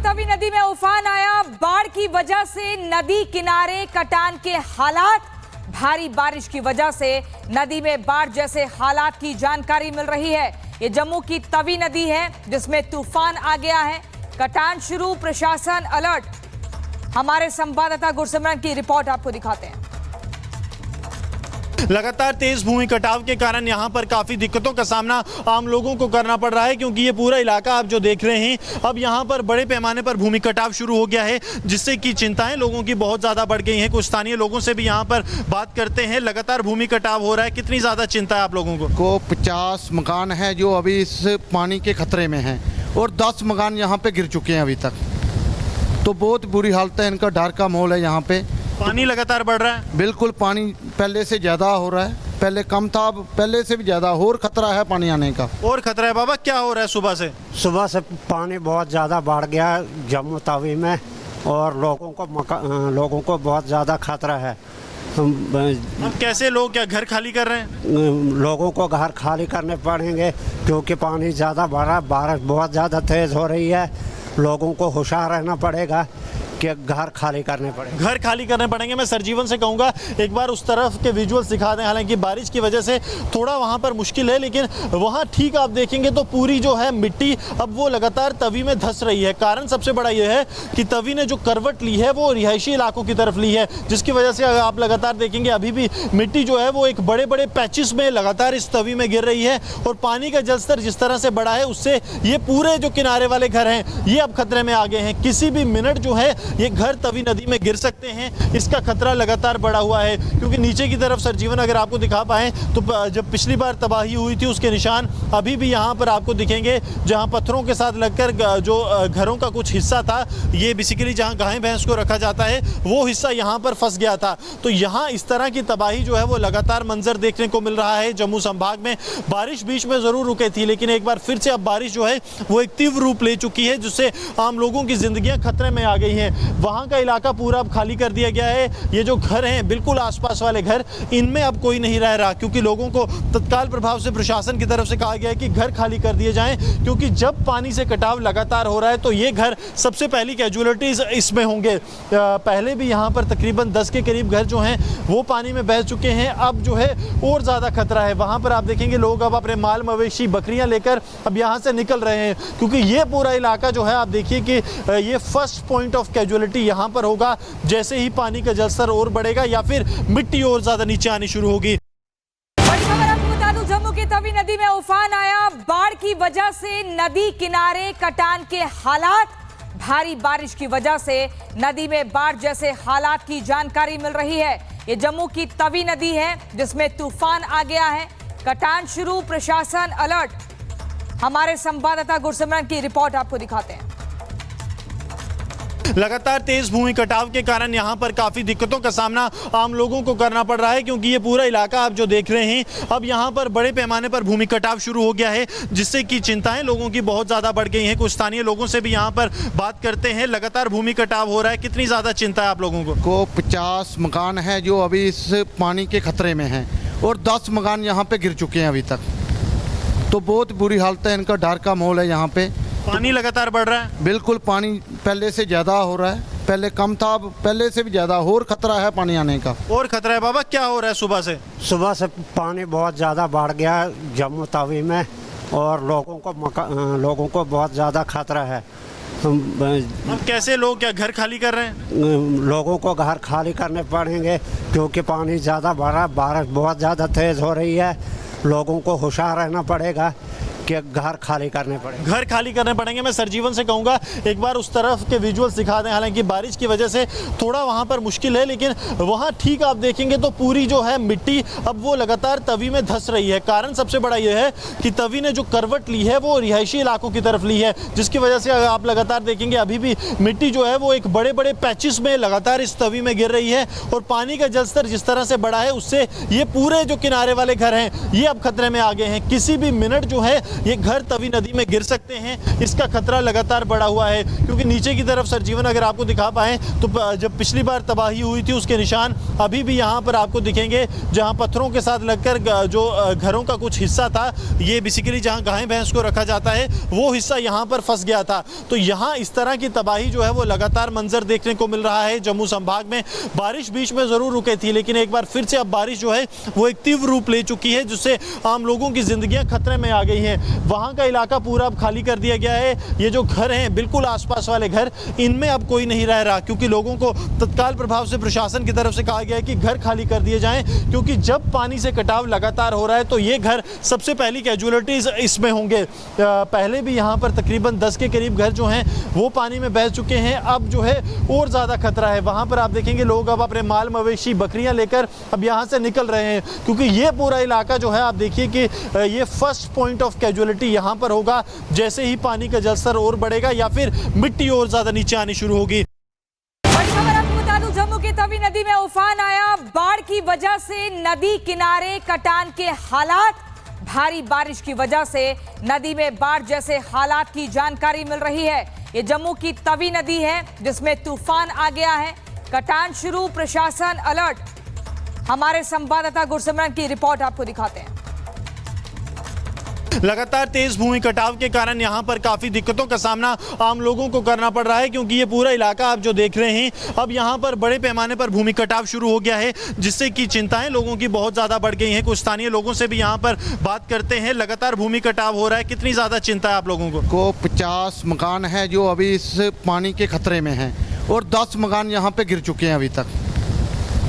तवी नदी में उफान आया। बाढ़ की वजह से नदी किनारे कटान के हालात, भारी बारिश की वजह से नदी में बाढ़ जैसे हालात की जानकारी मिल रही है। ये जम्मू की तवी नदी है जिसमें तूफान आ गया है। कटान शुरू, प्रशासन अलर्ट। हमारे संवाददाता गुरसिमरन की रिपोर्ट आपको दिखाते हैं। लगातार तेज भूमि कटाव के कारण यहाँ पर काफ़ी दिक्कतों का सामना आम लोगों को करना पड़ रहा है, क्योंकि ये पूरा इलाका आप जो देख रहे हैं अब यहाँ पर बड़े पैमाने पर भूमि कटाव शुरू हो गया है, जिससे कि चिंताएं लोगों की बहुत ज़्यादा बढ़ गई हैं। कुछ स्थानीय लोगों से भी यहाँ पर बात करते हैं। लगातार भूमि कटाव हो रहा है, कितनी ज़्यादा चिंता है आप लोगों को? 50 मकान है जो अभी इस पानी के खतरे में हैं और 10 मकान यहाँ पे गिर चुके हैं अभी तक। तो बहुत बुरी हालत है, इनका डर का माहौल है। यहाँ पे पानी लगातार बढ़ रहा है। बिल्कुल, पानी पहले से ज़्यादा हो रहा है, पहले कम था, अब पहले से भी ज़्यादा और खतरा है पानी आने का। और खतरा है बाबा, क्या हो रहा है सुबह से? सुबह से पानी बहुत ज़्यादा बढ़ गया जम्मू तवी में और लोगों को बहुत ज़्यादा खतरा है। अब कैसे लोग क्या घर खाली कर रहे हैं? लोगों को घर खाली करने पड़ेंगे क्योंकि पानी ज़्यादा बढ़ा, बारिश बहुत ज़्यादा तेज़ हो रही है। लोगों को होशियार रहना पड़ेगा कि घर खाली करने पड़ेंगे। घर खाली करने पड़ेंगे। मैं सरजीवन से कहूँगा एक बार उस तरफ के विजुअल्स दिखा दें। हालांकि बारिश की वजह से थोड़ा वहाँ पर मुश्किल है, लेकिन वहाँ ठीक आप देखेंगे तो पूरी जो है मिट्टी अब वो लगातार तवी में धंस रही है। कारण सबसे बड़ा ये है कि तवी ने जो करवट ली है वो रिहायशी इलाकों की तरफ ली है, जिसकी वजह से आप लगातार देखेंगे अभी भी मिट्टी जो है वो एक बड़े बड़े पैचेस में लगातार इस तवी में गिर रही है। और पानी का जलस्तर जिस तरह से बढ़ा है उससे ये पूरे जो किनारे वाले घर हैं ये अब खतरे में आ गए हैं। किसी भी मिनट जो है ये घर तवी नदी में गिर सकते हैं। इसका खतरा लगातार बढ़ा हुआ है, क्योंकि नीचे की तरफ सरजीवन अगर आपको दिखा पाएं तो जब पिछली बार तबाही हुई थी उसके निशान अभी भी यहाँ पर आपको दिखेंगे, जहाँ पत्थरों के साथ लगकर जो घरों का कुछ हिस्सा था, ये बेसिकली जहाँ गाय भैंस को रखा जाता है वो हिस्सा यहाँ पर फंस गया था। तो यहाँ इस तरह की तबाही जो है वो लगातार मंजर देखने को मिल रहा है जम्मू संभाग में। बारिश बीच में ज़रूर रुकी थी, लेकिन एक बार फिर से अब बारिश जो है वो एक तीव्र रूप ले चुकी है, जिससे आम लोगों की जिंदगियां खतरे में आ गई हैं। वहाँ का इलाका पूरा अब खाली कर दिया गया है। ये जो घर हैं बिल्कुल आसपास वाले घर, इनमें अब कोई नहीं रह रहा, क्योंकि लोगों को तत्काल प्रभाव से प्रशासन की तरफ से कहा गया है कि घर खाली कर दिए जाएं, क्योंकि जब पानी से कटाव लगातार हो रहा है तो ये घर सबसे पहली कैजुअलिटीज इसमें होंगे। पहले भी यहाँ पर तकरीबन 10 के करीब घर जो हैं वो पानी में बह चुके हैं। अब जो है और ज़्यादा खतरा है। वहाँ पर आप देखेंगे लोग अब अपने माल मवेशी बकरियाँ लेकर अब यहाँ से निकल रहे हैं, क्योंकि ये पूरा इलाका जो है आप देखिए कि ये फर्स्ट पॉइंट ऑफ कैजुअलिटी यहाँ पर होगा जैसे ही पानी का जलस्तर और बढ़ेगा या फिर मिट्टी और ज्यादा नीचे आनी शुरू होगी। बड़ी खबर आपको बता दूं, जम्मू की तवी नदी में उफान आया। बाढ़ की वजह से नदी किनारे कटान के हालात, भारी बारिश की वजह से नदी में बाढ़ जैसे हालात की जानकारी मिल रही है। ये जम्मू की तवी नदी है जिसमें तूफान आ गया है। कटान शुरू, प्रशासन अलर्ट। हमारे संवाददाता गुरसिमरन की रिपोर्ट आपको दिखाते हैं। लगातार तेज भूमि कटाव के कारण यहाँ पर काफ़ी दिक्कतों का सामना आम लोगों को करना पड़ रहा है, क्योंकि ये पूरा इलाका आप जो देख रहे हैं अब यहाँ पर बड़े पैमाने पर भूमि कटाव शुरू हो गया है, जिससे कि चिंताएं लोगों की बहुत ज़्यादा बढ़ गई हैं। कुछ स्थानीय लोगों से भी यहाँ पर बात करते हैं। लगातार भूमि कटाव हो रहा है, कितनी ज़्यादा चिंता है आप लोगों को? 50 मकान है जो अभी इस पानी के खतरे में हैं और 10 मकान यहाँ पे गिर चुके हैं अभी तक। तो बहुत बुरी हालत है, इनका डर का माहौल है। यहाँ पे पानी लगातार बढ़ रहा है। बिल्कुल, पानी पहले से ज़्यादा हो रहा है, पहले कम था, अब पहले से भी ज़्यादा और खतरा है पानी आने का। और खतरा है बाबा, क्या हो रहा है सुबह से? सुबह से पानी बहुत ज़्यादा बढ़ गया जम्मू तवी में और लोगों को बहुत ज़्यादा खतरा है। अब कैसे लोग क्या घर खाली कर रहे हैं? लोगों को घर खाली करने पड़ेंगे क्योंकि पानी ज़्यादा बढ़ा, बारिश बहुत ज़्यादा तेज़ हो रही है। लोगों को होशियार रहना पड़ेगा कि घर खाली करने पड़ेंगे। घर खाली करने पड़ेंगे। मैं सरजीवन से कहूँगा एक बार उस तरफ के विजुअल्स दिखा दें। हालांकि बारिश की वजह से थोड़ा वहाँ पर मुश्किल है, लेकिन वहाँ ठीक आप देखेंगे तो पूरी जो है मिट्टी अब वो लगातार तवी में धंस रही है। कारण सबसे बड़ा ये है कि तवी ने जो करवट ली है वो रिहायशी इलाकों की तरफ ली है, जिसकी वजह से आप लगातार देखेंगे अभी भी मिट्टी जो है वो एक बड़े बड़े पैचेस में लगातार इस तवी में गिर रही है। और पानी का जलस्तर जिस तरह से बढ़ा है उससे ये पूरे जो किनारे वाले घर हैं ये अब खतरे में आ गए हैं। किसी भी मिनट जो है ये घर तवी नदी में गिर सकते हैं, इसका खतरा लगातार बढ़ा हुआ है। क्योंकि नीचे की तरफ सरजीवन अगर आपको दिखा पाएँ तो जब पिछली बार तबाही हुई थी उसके निशान अभी भी यहाँ पर आपको दिखेंगे, जहाँ पत्थरों के साथ लगकर जो घरों का कुछ हिस्सा था, ये बेसिकली जहाँ गाय भैंस को रखा जाता है वो हिस्सा यहाँ पर फंस गया था। तो यहाँ इस तरह की तबाही जो है वो लगातार मंजर देखने को मिल रहा है। जम्मू संभाग में बारिश बीच में ज़रूर रुकी थी, लेकिन एक बार फिर से अब बारिश जो है वो एक तीव्र रूप ले चुकी है, जिससे आम लोगों की ज़िंदगियाँ खतरे में आ गई हैं। वहाँ का इलाका पूरा अब खाली कर दिया गया है। ये जो घर हैं बिल्कुल आसपास वाले घर, इनमें अब कोई नहीं रह रहा, क्योंकि लोगों को तत्काल प्रभाव से प्रशासन की तरफ से कहा गया है कि घर खाली कर दिए जाएं, क्योंकि जब पानी से कटाव लगातार हो रहा है तो ये घर सबसे पहली कैजुअलिटीज इसमें होंगे। पहले भी यहाँ पर तकरीबन 10 के करीब घर जो हैं वो पानी में बह चुके हैं। अब जो है और ज़्यादा खतरा है। वहाँ पर आप देखेंगे लोग अब अपने माल मवेशी बकरियाँ लेकर अब यहाँ से निकल रहे हैं, क्योंकि ये पूरा इलाका जो है आप देखिए कि ये फर्स्ट पॉइंट ऑफ कैजुअलिटी यहाँ पर होगा। जैसे ही पानी का जलस्तर और बढ़ेगा या फिर मिट्टी और ज़्यादा नीचे आनी शुरू होगी। जम्मू की तवी नदी में उफान आया। बाढ़ की वजह से नदी किनारे कटान के हालात, भारी बारिश की वजह से नदी में बाढ़ जैसे हालात की जानकारी मिल रही है। ये जम्मू की तवी नदी है जिसमें तूफान आ गया है। कटान शुरू, प्रशासन अलर्ट। हमारे संवाददाता गुरसिमरन की रिपोर्ट आपको दिखाते हैं। लगातार तेज भूमि कटाव के कारण यहाँ पर काफ़ी दिक्कतों का सामना आम लोगों को करना पड़ रहा है, क्योंकि ये पूरा इलाका आप जो देख रहे हैं अब यहाँ पर बड़े पैमाने पर भूमि कटाव शुरू हो गया है, जिससे कि चिंताएं लोगों की बहुत ज़्यादा बढ़ गई हैं। कुछ स्थानीय लोगों से भी यहाँ पर बात करते हैं। लगातार भूमि कटाव हो रहा है, कितनी ज़्यादा चिंता है आप लोगों को? 50 मकान है जो अभी इस पानी के खतरे में हैं और 10 मकान यहाँ पे गिर चुके हैं अभी तक।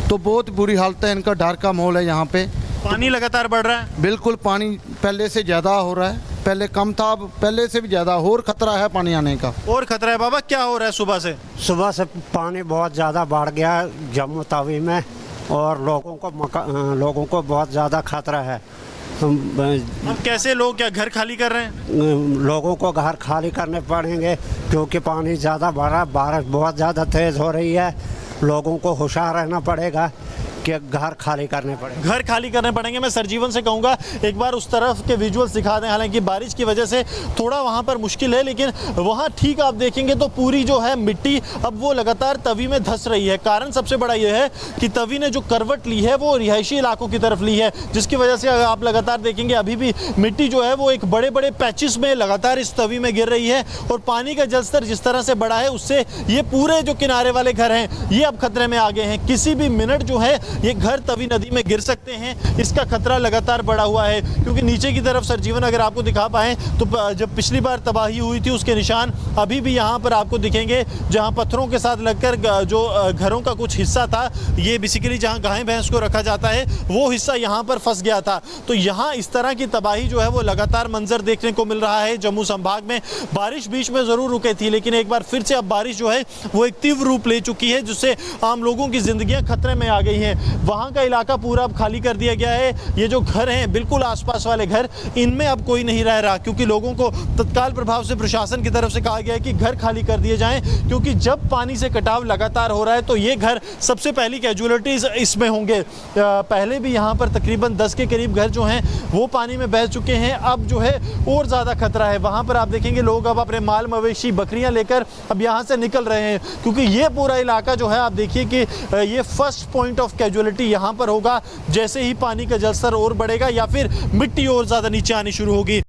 तो बहुत बुरी हालत है, इनका डर का माहौल है यहाँ पे। पानी लगातार बढ़ रहा है। बिल्कुल, पानी पहले से ज़्यादा हो रहा है, पहले कम था, अब पहले से भी ज़्यादा और खतरा है पानी आने का। और खतरा है बाबा, क्या हो रहा है सुबह से? सुबह से पानी बहुत ज़्यादा बढ़ गया जम्मू तवी में और लोगों को बहुत ज़्यादा खतरा है। अब कैसे लोग क्या घर खाली कर रहे हैं? लोगों को घर खाली करने पड़ेंगे क्योंकि पानी ज़्यादा बढ़ा, बारिश बहुत ज़्यादा तेज़ हो रही है। लोगों को होशियार रहना पड़ेगा कि घर खाली करने पड़ेंगे। घर खाली करने पड़ेंगे। मैं सरजीवन से कहूँगा एक बार उस तरफ के विजुअल्स दिखा दें। हालांकि बारिश की वजह से थोड़ा वहाँ पर मुश्किल है, लेकिन वहाँ ठीक आप देखेंगे तो पूरी जो है मिट्टी अब वो लगातार तवी में धंस रही है। कारण सबसे बड़ा ये है कि तवी ने जो करवट ली है वो रिहायशी इलाकों की तरफ ली है, जिसकी वजह से आप लगातार देखेंगे अभी भी मिट्टी जो है वो एक बड़े बड़े पैचेस में लगातार इस तवी में गिर रही है। और पानी का जलस्तर जिस तरह से बढ़ा है उससे ये पूरे जो किनारे वाले घर हैं ये अब खतरे में आ गए हैं। किसी भी मिनट जो है ये घर तवी नदी में गिर सकते हैं, इसका खतरा लगातार बढ़ा हुआ है। क्योंकि नीचे की तरफ सरजीवन अगर आपको दिखा पाएँ तो जब पिछली बार तबाही हुई थी उसके निशान अभी भी यहाँ पर आपको दिखेंगे, जहाँ पत्थरों के साथ लगकर जो घरों का कुछ हिस्सा था, ये बेसिकली जहाँ गाय भैंस को रखा जाता है वो हिस्सा यहाँ पर फंस गया था। तो यहाँ इस तरह की तबाही जो है वो लगातार मंजर देखने को मिल रहा है। जम्मू संभाग में बारिश बीच में ज़रूर रुकी थी, लेकिन एक बार फिर से अब बारिश जो है वो एक तीव्र रूप ले चुकी है, जिससे आम लोगों की ज़िंदगियाँ खतरे में आ गई हैं। वहाँ का इलाका पूरा अब खाली कर दिया गया है। ये जो घर हैं बिल्कुल आसपास वाले घर, इनमें अब कोई नहीं रह रहा, क्योंकि लोगों को तत्काल प्रभाव से प्रशासन की तरफ से कहा गया है कि घर खाली कर दिए जाएं, क्योंकि जब पानी से कटाव लगातार हो रहा है तो ये घर सबसे पहली कैजुअलिटीज इसमें होंगे। पहले भी यहाँ पर तकरीबन 10 के करीब घर जो हैं वो पानी में बह चुके हैं। अब जो है और ज़्यादा खतरा है। वहाँ पर आप देखेंगे लोग अब अपने माल मवेशी बकरियाँ लेकर अब यहाँ से निकल रहे हैं, क्योंकि ये पूरा इलाका जो है आप देखिए कि ये फर्स्ट पॉइंट ऑफ कैजुअलिटी यहाँ पर होगा। जैसे ही पानी का जलस्तर और बढ़ेगा या फिर मिट्टी और ज़्यादा नीचे आनी शुरू होगी।